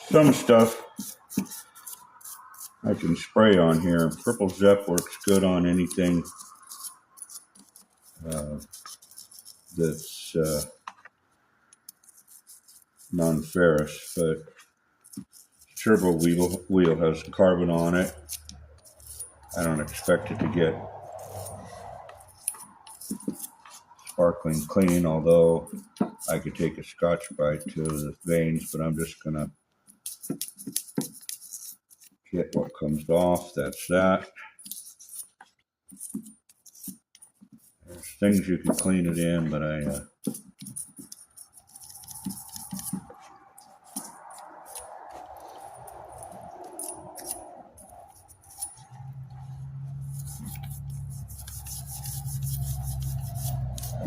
some stuff I can spray on here. Purple Zep works good on anything that's non-ferrous, but turbo wheel has carbon on it. I don't expect it to get sparkling clean, although I could take a Scotch-Brite to the veins, but I'm just gonna get what comes off. That's that. There's things you can clean it in, but I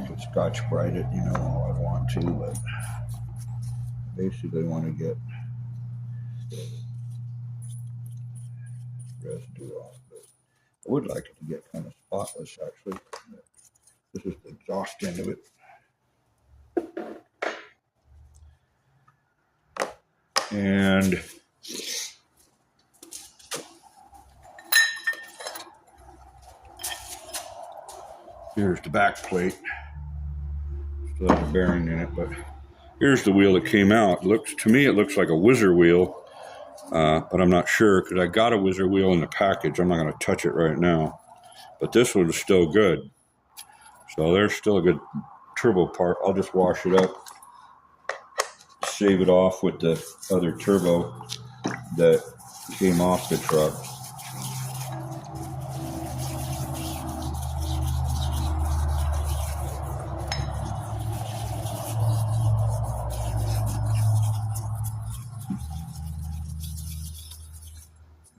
could Scotch-Brite it, you know, all I want to, but basically want to get residue off. But I would like it to get kind of spotless, actually. This is the exhaust end of it. And here's the back plate. Still has a bearing in it, but here's the wheel that came out. To me, it looks like a Whizzer wheel, but I'm not sure because I got a Whizzer wheel in the package. I'm not going to touch it right now, but this one is still good. So there's still a good turbo part. I'll just wash it up, save it off with the other turbo that came off the truck.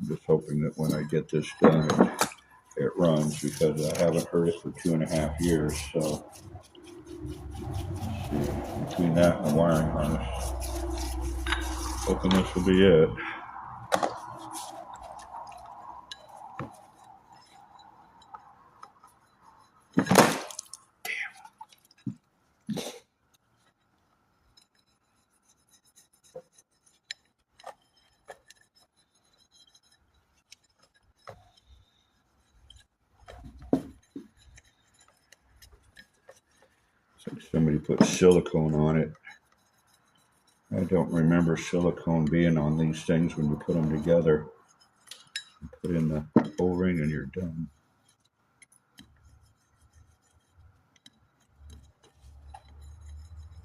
I'm just hoping that when I get this done, it runs, because I haven't heard it for 2.5 years. So between that and the wiring harness, hoping this will be it. It's like somebody put silicone on it. I don't remember silicone being on these things when you put them together. You put in the O-ring and you're done.